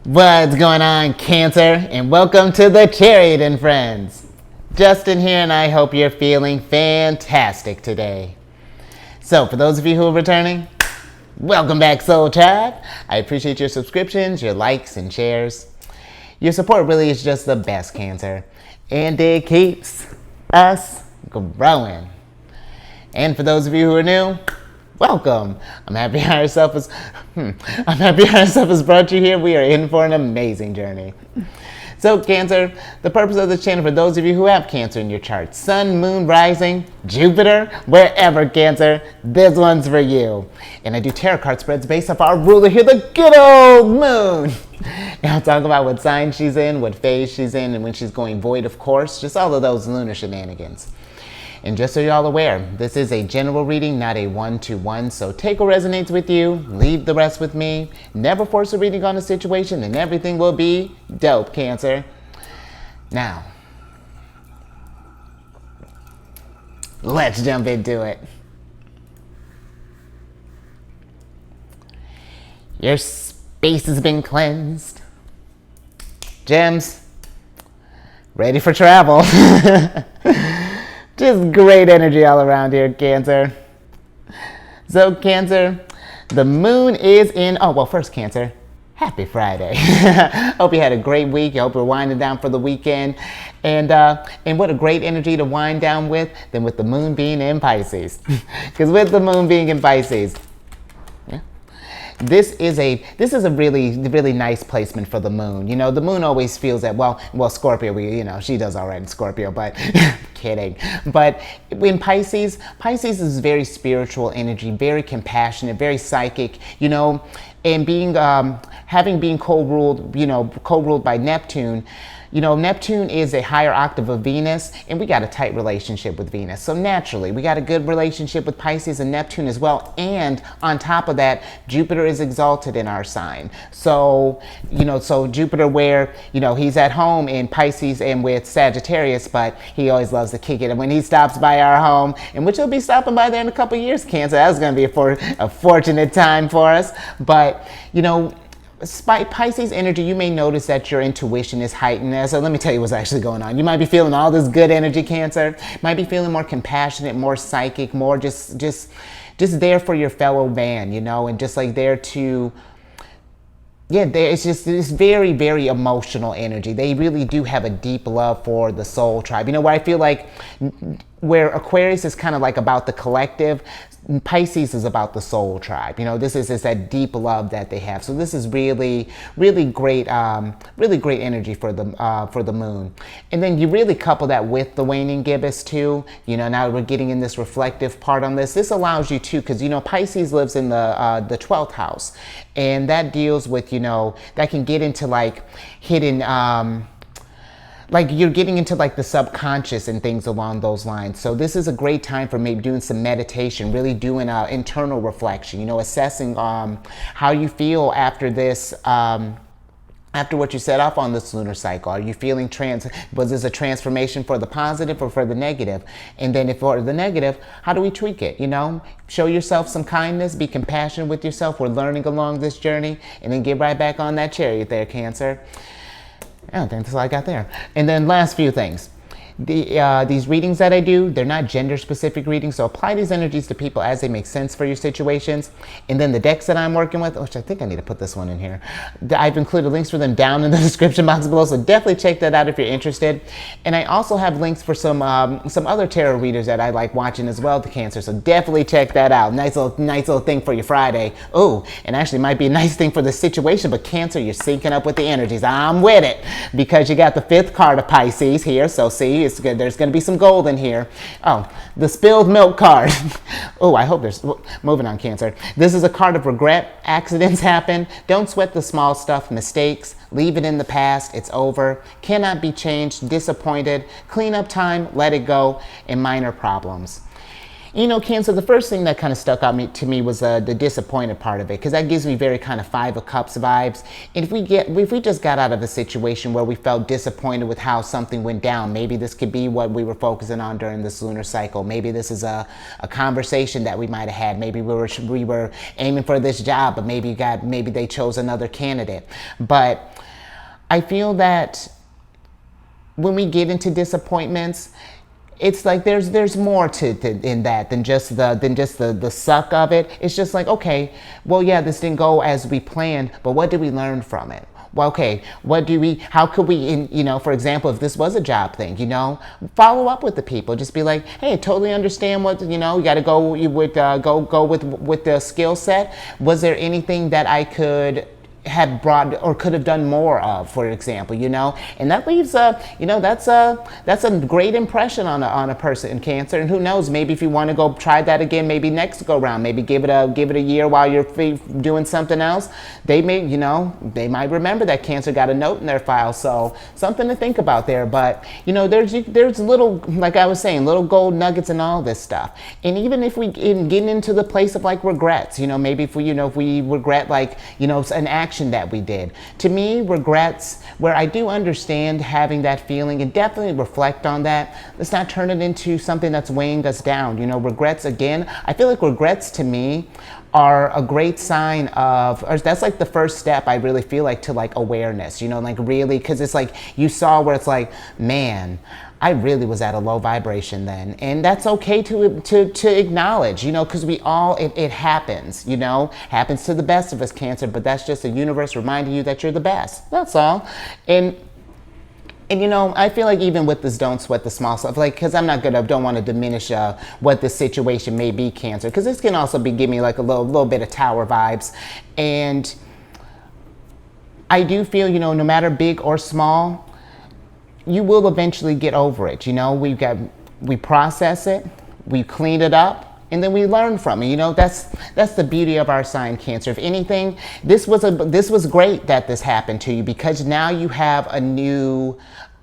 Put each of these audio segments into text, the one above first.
What's going on, Cancer? And welcome to the Chariot Friends. Justin here, and I hope you're feeling fantastic today. So, for those of you who are returning, welcome back, Soul Tribe. I appreciate your subscriptions, your likes, and shares. Your support really is just the best, Cancer, and it keeps us growing. And for those of you who are new, welcome. I'm happy Higher Self has brought you here. We are in for an amazing journey. So, Cancer, the purpose of this channel for those of you who have Cancer in your chart, Sun, Moon, Rising, Jupiter, wherever, Cancer, this one's for you. And I do tarot card spreads based off our ruler here, the good old Moon. And I'll talk about what sign she's in, what phase she's in, and when she's going void, of course, just all of those lunar shenanigans. And just so you're all aware, this is a general reading, not a one-to-one, so take what resonates with you, leave the rest with me. Never force a reading on a situation, and everything will be dope, Cancer. Now, let's jump into it. Your space has been cleansed. Gems, ready for travel. Just great energy all around here, Cancer. So, Cancer, the moon is in... Oh, well, first, Cancer, happy Friday. Hope you had a great week. I hope you're winding down for the weekend. And what a great energy to wind down with than with the moon being in Pisces. Because with the moon being in Pisces, this is a really nice placement for the moon. You know, the moon always feels that, well, Scorpio, she does all right in Scorpio, but kidding. But in Pisces is very spiritual energy, very compassionate, very psychic, and being co-ruled by Neptune. Neptune is a higher octave of Venus, and we got a tight relationship with Venus. So naturally, we got a good relationship with Pisces and Neptune as well. And on top of that, Jupiter is exalted in our sign. So, so Jupiter where, he's at home in Pisces and with Sagittarius, but he always loves to kick it. And when he stops by our home, and which he'll be stopping by there in a couple years, Cancer, that's going to be a fortunate time for us. But, Pisces energy, you may notice that your intuition is heightened. So let me tell you what's actually going on. You might be feeling all this good energy, Cancer. Might be feeling more compassionate, more psychic, more just there for your fellow man, and just like there to... it's very, very emotional energy. They really do have a deep love for the soul tribe. Where I feel like where Aquarius is kind of like about the collective, Pisces is about the soul tribe. This is that deep love that they have. So this is really, really great energy for the moon. And then you really couple that with the waning gibbous too. Now we're getting in this reflective part on this. This allows you to, because Pisces lives in the 12th house, and that deals with that can get into like hidden. Like you're getting into like the subconscious and things along those lines. So this is a great time for maybe doing some meditation, really doing internal reflection, assessing how you feel after this, after what you set off on this lunar cycle. Are you feeling was this a transformation for the positive or for the negative? And then if for the negative, how do we tweak it? Show yourself some kindness, be compassionate with yourself. We're learning along this journey, and then get right back on that chariot there, Cancer. I think that's all I got there. And then last few things. These readings that I do, they're not gender-specific readings, so apply these energies to people as they make sense for your situations. And then the decks that I'm working with, which I think I need to put this one in here, I've included links for them down in the description box below, so definitely check that out if you're interested. And I also have links for some other tarot readers that I like watching as well, the Cancer, so definitely check that out. Nice little thing for your Friday. Oh, and actually might be a nice thing for the situation, but Cancer, you're syncing up with the energies. I'm with it, because you got the 5th card of Pisces here, so see, it's good. There's going to be some gold in here. Oh, the spilled milk card. Oh, I hope there's... Moving on, Cancer. This is a card of regret. Accidents happen. Don't sweat the small stuff. Mistakes. Leave it in the past. It's over. Cannot be changed. Disappointed. Clean up time. Let it go. And minor problems. You know, Cancer, the first thing that kind of stuck out to me was the disappointed part of it, because that gives me very kind of Five of Cups vibes. And if we just got out of a situation where we felt disappointed with how something went down, maybe this could be what we were focusing on during this lunar cycle. Maybe this is a conversation that we might have had. Maybe we were aiming for this job, but maybe they chose another candidate. But I feel that when we get into disappointments, it's like there's more in that than just the suck of it. It's just like, okay, well, yeah, this didn't go as we planned, but what did we learn from it? Well, okay, how could we, you know, for example, if this was a job thing, you know, follow up with the people. Just be like, hey, totally understand what, you know, you got to go with the skill set. Was there anything that I could have brought or could have done more of, for example, you know? And that leaves you know, that's a great impression on a person in Cancer. And who knows, maybe if you want to go try that again, maybe next go round, maybe give it a year while you're doing something else, they might remember that Cancer got a note in their file. So something to think about there. But you know, there's little, like I was saying, little gold nuggets and all this stuff. And even if we get into the place of like regrets, you know, maybe if we regret, like, you know, an action that we did. To me, regrets, where I do understand having that feeling and definitely reflect on that, let's not turn it into something that's weighing us down. You know, regrets, again, I feel like regrets to me are a great sign of, or that's like the first step, I really feel like, to like awareness, you know, like really, because it's like you saw where it's like, man, I really was at a low vibration then. And that's okay to acknowledge, you know, because it happens, you know, happens to the best of us, Cancer, but that's just the universe reminding you that you're the best. That's all. And you know, I feel like even with this, don't sweat the small stuff, like, because don't want to diminish what the situation may be, Cancer, because this can also give me like a little bit of Tower vibes. And I do feel, you know, no matter big or small, you will eventually get over it. You know, we process it, we clean it up, and then we learn from it. You know, that's the beauty of our sign, Cancer. If anything, this was great that this happened to you, because now you have a new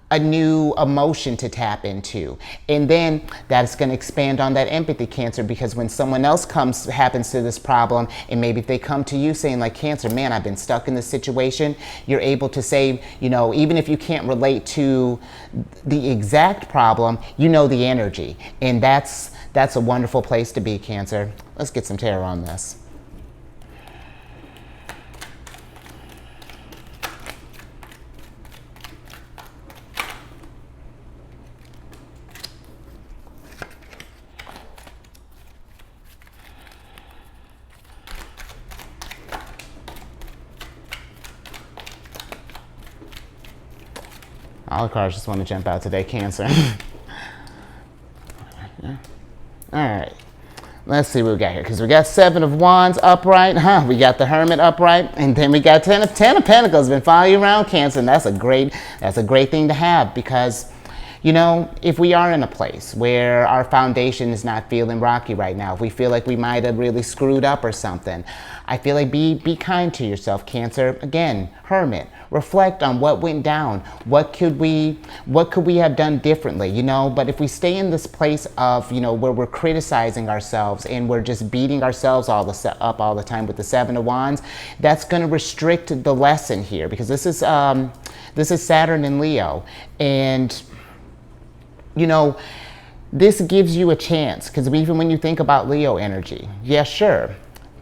emotion to tap into. And then that's going to expand on that empathy, Cancer, because when someone else happens to this problem, and maybe if they come to you saying like, Cancer, man, I've been stuck in this situation, you're able to say, you know, even if you can't relate to the exact problem, you know the energy. And that's a wonderful place to be, Cancer. Let's get some tarot on this. All the cards just want to jump out today, Cancer. All right. Let's see what we got here, because we got Seven of Wands upright, we got the Hermit upright, and then we got Ten of Pentacles been following you around, Cancer, and that's a great thing to have, because, you know, if we are in a place where our foundation is not feeling rocky right now, if we feel like we might have really screwed up or something, I feel like be kind to yourself, Cancer. Again, Hermit, reflect on what went down. What could we have done differently, you know? But if we stay in this place of, you know, where we're criticizing ourselves and we're just beating ourselves up all the time with the Seven of Wands, that's going to restrict the lesson here, because this is Saturn in Leo. And, you know, this gives you a chance, because even when you think about Leo energy, yeah, sure,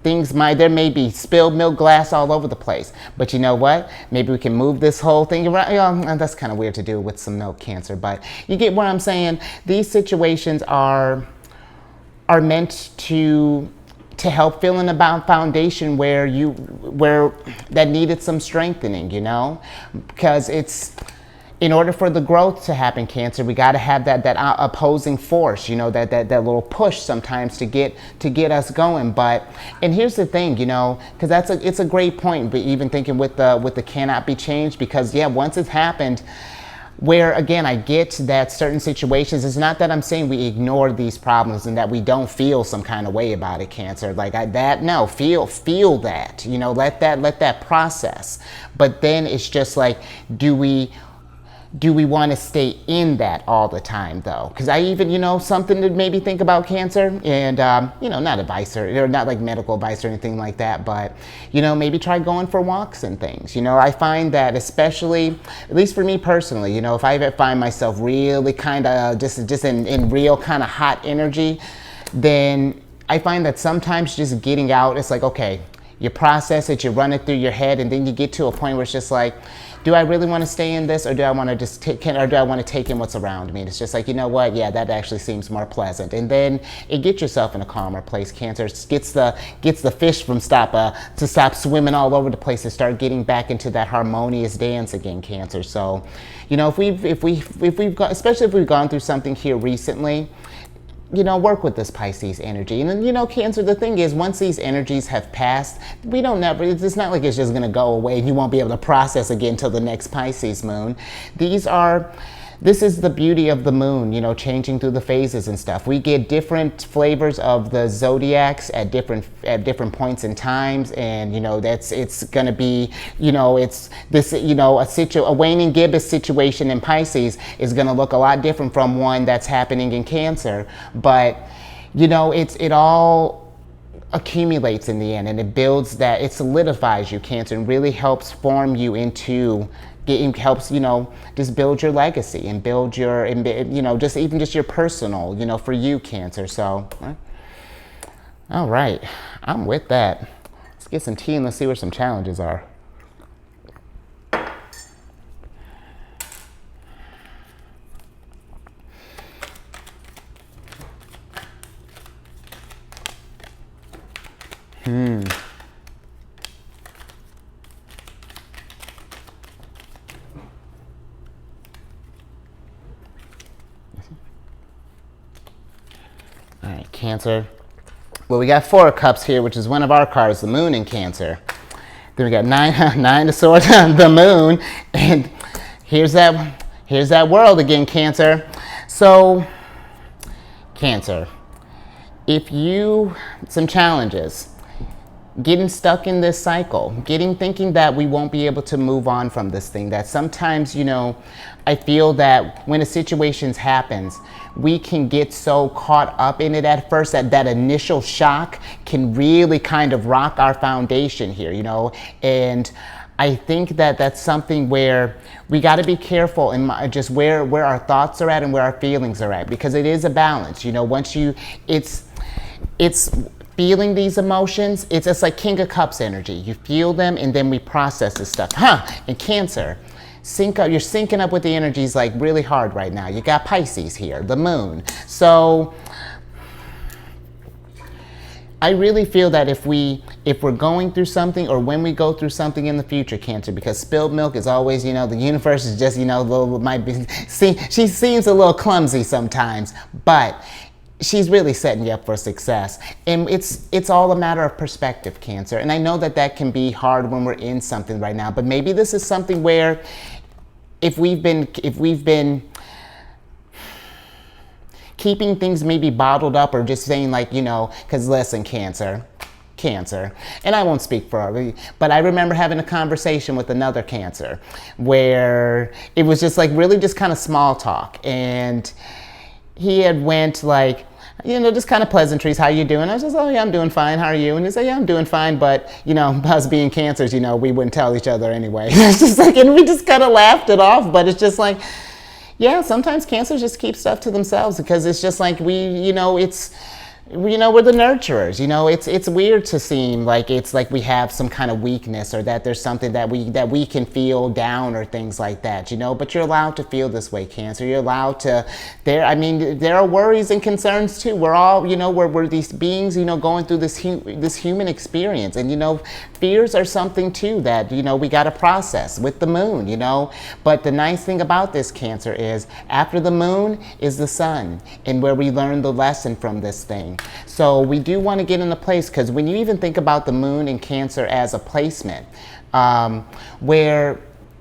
there may be spilled milk glass all over the place, but you know what? Maybe we can move this whole thing around. You know, that's kind of weird to do with some milk, Cancer, but you get what I'm saying. These situations are meant to help fill in a foundation where that needed some strengthening, you know, because in order for the growth to happen, Cancer, we got to have that opposing force, you know, that little push sometimes to get us going. And here's the thing, you know, because it's a great point. But even thinking with the cannot be changed, because yeah, once it's happened, where again I get that certain situations, it's not that I'm saying we ignore these problems and that we don't feel some kind of way about it, Cancer. Feel that, you know, let that process. But then it's just like, do we do we want to stay in that all the time though? Because I even, something to maybe think about, Cancer, and, not advice or not like medical advice or anything like that, but, maybe try going for walks and things. I find that especially, at least for me personally, if I ever find myself really kind of just in real kind of hot energy, then I find that sometimes just getting out, it's like, okay, you process it, you run it through your head, and then you get to a point where it's just like, do I really want to stay in this, or do I want to just take in what's around me? And it's just like, you know what? Yeah, that actually seems more pleasant. And then it gets yourself in a calmer place. Cancer gets the fish from to stop swimming all over the place and start getting back into that harmonious dance again, Cancer. So, if we've got, especially if we've gone through something here recently, work with this Pisces energy. And then, Cancer, the thing is, once these energies have passed, it's not like it's just going to go away and you won't be able to process again until the next Pisces moon. This is the beauty of the moon, changing through the phases and stuff. We get different flavors of the zodiacs at different points in times, and it's going to be, it's this, a waning gibbous situation in Pisces is going to look a lot different from one that's happening in Cancer, but it all accumulates in the end, and it solidifies you, Cancer, and really helps form you into. It helps, just build your legacy and build your, just your personal, for you, Cancer. So, all right, I'm with that. Let's get some tea and let's see where some challenges are. All right, Cancer. Well, we got 4 of Cups here, which is one of our cards, the Moon in Cancer. Then we got nine of Swords, the Moon, and here's that world again, Cancer. So, Cancer, some challenges. Getting stuck in this cycle, thinking that we won't be able to move on from this thing, that sometimes, I feel that when a situation happens, we can get so caught up in it at first that initial shock can really kind of rock our foundation here, and I think that that's something where we got to be careful in just where our thoughts are at and where our feelings are at, because it is a balance, once it's feeling these emotions, it's like King of Cups energy. You feel them and then we process this stuff. And Cancer, you're syncing up with the energies like really hard right now. You got Pisces here, the Moon. So I really feel that if we're going through something, or when we go through something in the future, Cancer, because spilled milk is always, the universe is just, she seems a little clumsy sometimes, but she's really setting you up for success. And it's all a matter of perspective, Cancer. And I know that can be hard when we're in something right now, but maybe this is something where if we've been keeping things maybe bottled up, or just saying like, because listen, Cancer, and I won't speak for her, but I remember having a conversation with another Cancer where it was just like really just kind of small talk, and he had went like, just kind of pleasantries, how you doing? I was just, oh yeah, I'm doing fine, how are you? And he said, yeah, I'm doing fine, but us being Cancers, we wouldn't tell each other anyway. It's just like, and we just kind of laughed it off, but it's just like, yeah, sometimes Cancers just keep stuff to themselves, because it's just like we're the nurturers. It's weird to seem like it's like we have some kind of weakness, or that there's something that we can feel down, or things like that, but you're allowed to feel this way, Cancer. You're allowed to. There are worries and concerns too. We're all, we're these beings, going through this human experience, and fears are something too that we got to process with the Moon, But the nice thing about this, Cancer, is after the Moon is the Sun, and where we learn the lesson from this thing. So we do want to get in a place, because when you even think about the Moon in Cancer as a placement, where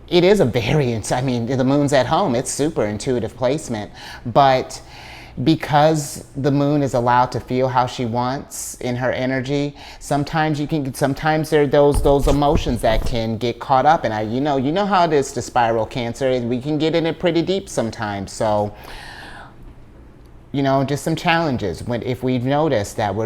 it is a variance, the Moon's at home, it's super intuitive placement, but because the moon is allowed to feel how she wants in her energy, sometimes there are those emotions that can get caught up. And you know how it is to spiral, Cancer. We can get in it pretty deep sometimes. So, just some challenges. If we've noticed that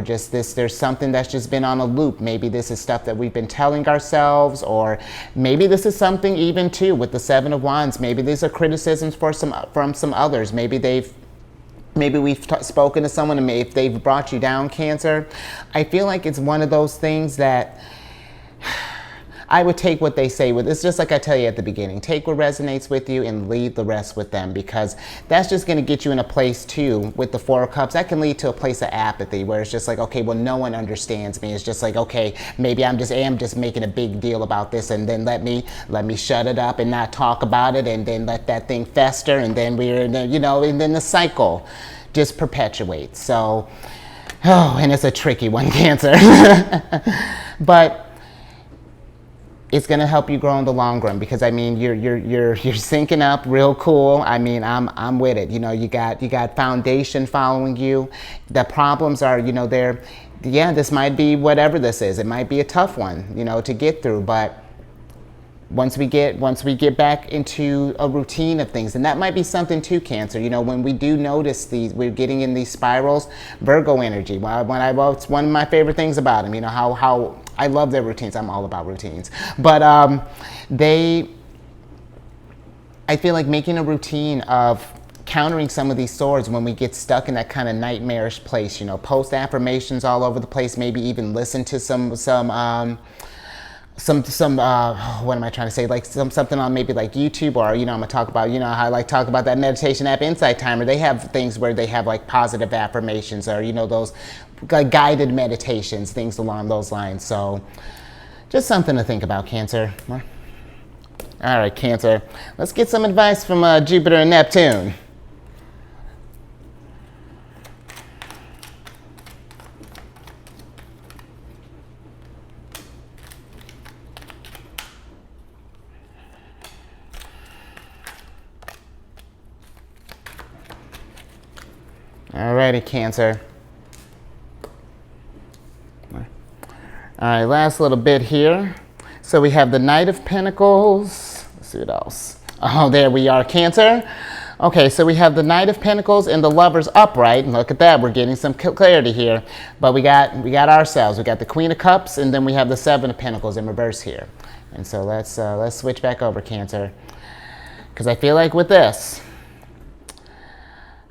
there's something that's just been on a loop. Maybe this is stuff that we've been telling ourselves, or maybe this is something even too with the Seven of Wands. Maybe these are criticisms from some others. Maybe we've spoken to someone and if they've brought you down, Cancer. I feel like it's one of those things that I would take what they say with. It's just like I tell you at the beginning, take what resonates with you and leave the rest with them, because that's just going to get you in a place too with the Four of Cups. That can lead to a place of apathy where it's just like, okay, well, no one understands me. It's just like, okay, maybe I am just making a big deal about this, and then let me shut it up and not talk about it, and then let that thing fester, and then and then the cycle just perpetuates. So, and it's a tricky one, Cancer. But it's going to help you grow in the long run, because you're syncing up real cool. I'm with it. You got foundation following you. The problems are, this might be whatever this is. It might be a tough one, to get through, but once we get back into a routine of things, and that might be something too, Cancer. When we do notice we're getting in these spirals, Virgo energy. It's one of my favorite things about them. How I love their routines. I'm all about routines, but I feel like making a routine of countering some of these swords when we get stuck in that kind of nightmarish place. Post affirmations all over the place. Maybe even listen to some what am I trying to say? Like something on maybe like YouTube, or I'm gonna talk about how I like talk about that meditation app Insight Timer. They have things where they have like positive affirmations, or those guided meditations, things along those lines. So just something to think about, Cancer. All right, Cancer. Let's get some advice from Jupiter and Neptune. Alrighty, Cancer. All right, last little bit here. So we have the Knight of Pentacles. Let's see what else. Oh, there we are, Cancer. Okay, so we have the Knight of Pentacles and the Lovers upright. And look at that, we're getting some clarity here. But we got ourselves. We got the Queen of Cups, and then we have the Seven of Pentacles in reverse here. And so let's switch back over, Cancer, because I feel like with this.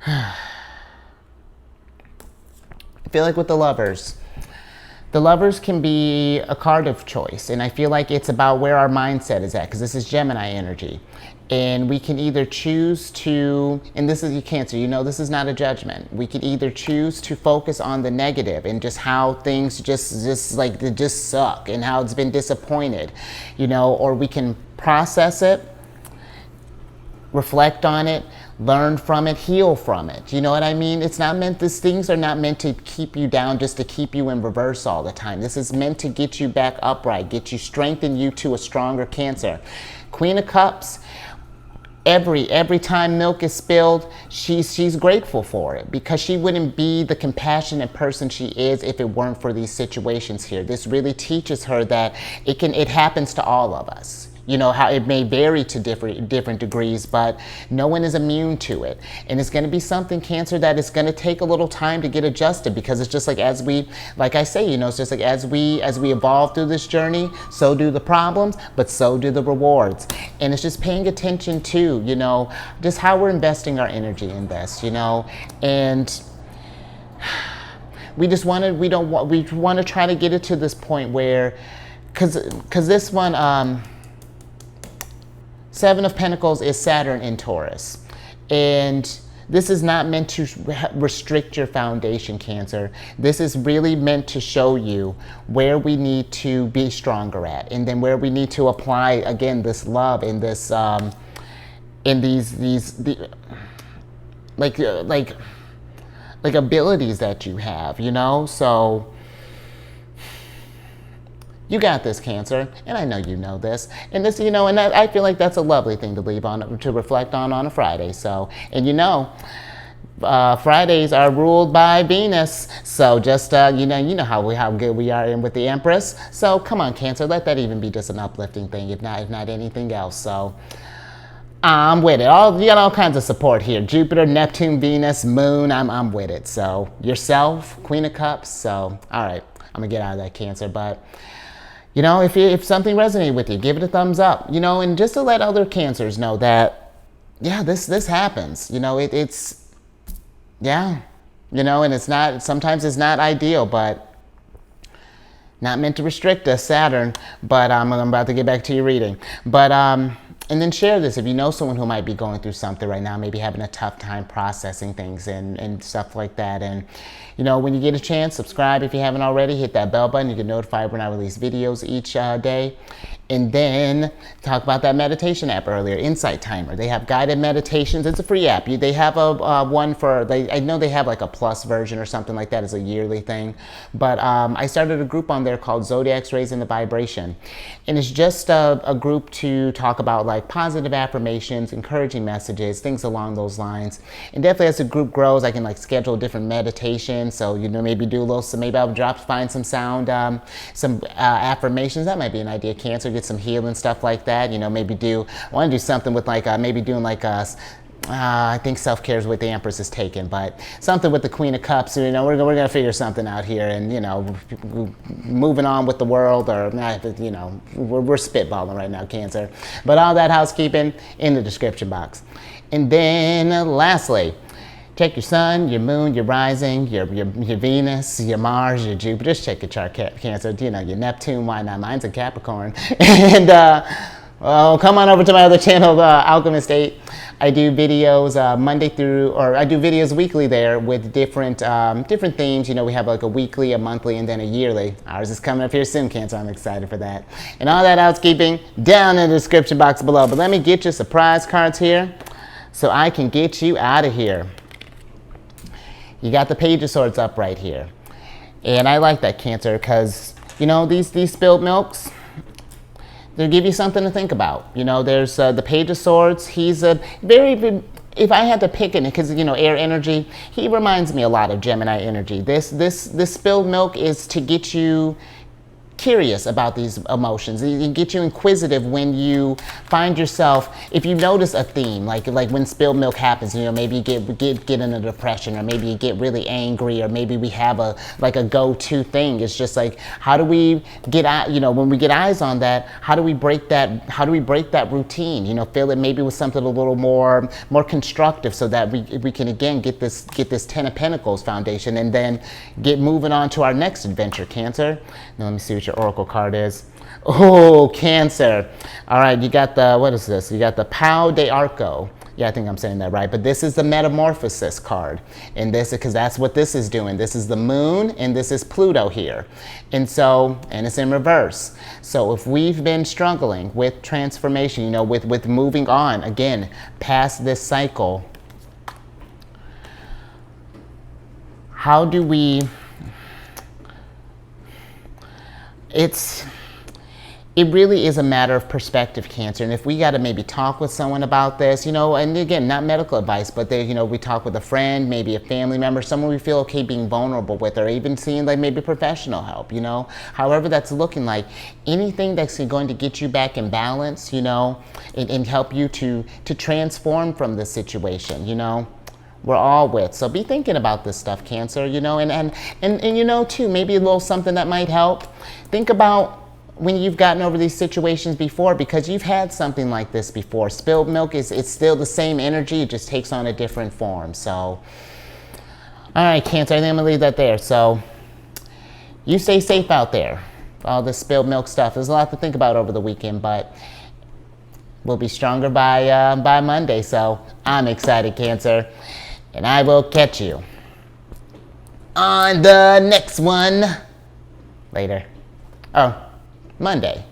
I feel like with the Lovers can be a card of choice, and I feel like it's about where our mindset is at, because this is Gemini energy, and we can either choose to, and this is Cancer, this is not a judgment. We can either choose to focus on the negative and just how things just suck and how it's been disappointed, or we can process it, reflect on it, learn from it, heal from it. You know what I mean? These things are not meant to keep you down just to keep you in reverse all the time. This is meant to get you back upright, strengthen you to a stronger Cancer. Queen of Cups, every time milk is spilled, she's grateful for it, because she wouldn't be the compassionate person she is if it weren't for these situations here. This really teaches her that it happens to all of us. How it may vary to different degrees, but no one is immune to it. And it's going to be something, Cancer, that it's going to take a little time to get adjusted, because it's just like it's just like as we evolve through this journey, so do the problems, but so do the rewards. And it's just paying attention to, just how we're investing our energy in this, and we want to try to get it to this point where, because this one, Seven of Pentacles is Saturn in Taurus. And this is not meant to restrict your foundation, Cancer. This is really meant to show you where we need to be stronger at, and then where we need to apply, again, this love in this, in like abilities that you have, So you got this, Cancer, and I know you know this, and this, and I feel like that's a lovely thing to leave on, to reflect on a Friday. So, and Fridays are ruled by Venus, so just you know how good we are in with the Empress. So come on, Cancer, let that even be just an uplifting thing, if not anything else. So I'm with it. You got all kinds of support here. Jupiter, Neptune, Venus, Moon. I'm with it. So yourself, Queen of Cups. So all right, I'm gonna get out of that, Cancer, but. You know, if something resonated with you, give it a thumbs up, you know, and just to let other Cancers know that, yeah, this happens. You know, it's, yeah, you know, and sometimes it's not ideal, but not meant to restrict us, Saturn. But I'm about to get back to your reading. But, and then share this if you know someone who might be going through something right now, maybe having a tough time processing things and stuff like that. And, you know, when you get a chance, subscribe if you haven't already. Hit that bell button. You get notified when I release videos each day. And then talk about that meditation app earlier, Insight Timer. They have guided meditations. It's a free app. They have a one for, I know they have like a plus version or something like that. It's a yearly thing. But I started a group on there called Zodiacs Raising the Vibration. And it's just a group to talk about like positive affirmations, encouraging messages, things along those lines. And definitely as the group grows, I can like schedule different meditations. So, you know, maybe do a little, so maybe I'll find some sound, some affirmations. That might be an idea, Cancer. Get some healing stuff like that. You know, maybe I want to do something with like, maybe doing like I think self-care is what the Empress is taking, but something with the Queen of Cups. You know, we're gonna figure something out here, and you know, moving on with the world, or you know, we're spitballing right now, Cancer. But all that housekeeping in the description box. And then lastly, check your sun, your moon, your rising, your Venus, your Mars, your Jupiter. Just check your chart, Cancer. You know, your Neptune, why not? Mine's a Capricorn. And come on over to my other channel, Alchemist 8. I do videos I do videos weekly there with different themes. You know, we have like a weekly, a monthly, and then a yearly. Ours is coming up here soon, Cancer. I'm excited for that. And all that housekeeping down in the description box below. But let me get you surprise cards here so I can get you out of here. You got the Page of Swords up right here. And I like that, Cancer, because, you know, these spilled milks, they give you something to think about. You know, there's the Page of Swords. He's a very, if I had to pick it, because, you know, air energy, he reminds me a lot of Gemini energy. This spilled milk is to get you curious about these emotions. It get you inquisitive when you find yourself, if you notice a theme, like when spilled milk happens, you know, maybe you get in a depression, or maybe you get really angry, or maybe we have a go-to thing. It's just like, how do we get out, you know, when we get eyes on that, how do we break that routine, you know, fill it maybe with something a little more constructive, so that we can again get this Ten of Pentacles foundation, and then get moving on to our next adventure, Cancer. Now let me see what your oracle card is. Oh, Cancer. All right, you got the, what is this? You got the Pau de Arco. Yeah, I think I'm saying that right. But this is the Metamorphosis card. And this, because that's what this is doing. This is the moon, and this is Pluto here. And so, and it's in reverse. So if we've been struggling with transformation, you know, with moving on, again, past this cycle, how do we, it really is a matter of perspective, Cancer. And if we got to maybe talk with someone about this, you know, and again, not medical advice, but you know, we talk with a friend, maybe a family member, someone we feel okay being vulnerable with, or even seeing like maybe professional help, you know, however that's looking like, anything that's going to get you back in balance, you know, and help you to transform from this situation, you know, we're all with. So be thinking about this stuff, Cancer, you know, and you know, too, maybe a little something that might help. Think about when you've gotten over these situations before, because you've had something like this before. Spilled milk it's still the same energy, it just takes on a different form. So, all right, Cancer, I think I'm gonna leave that there. So, you stay safe out there. All this spilled milk stuff. There's a lot to think about over the weekend, but we'll be stronger by Monday. So, I'm excited, Cancer. And I will catch you on the next one later. Oh, Monday.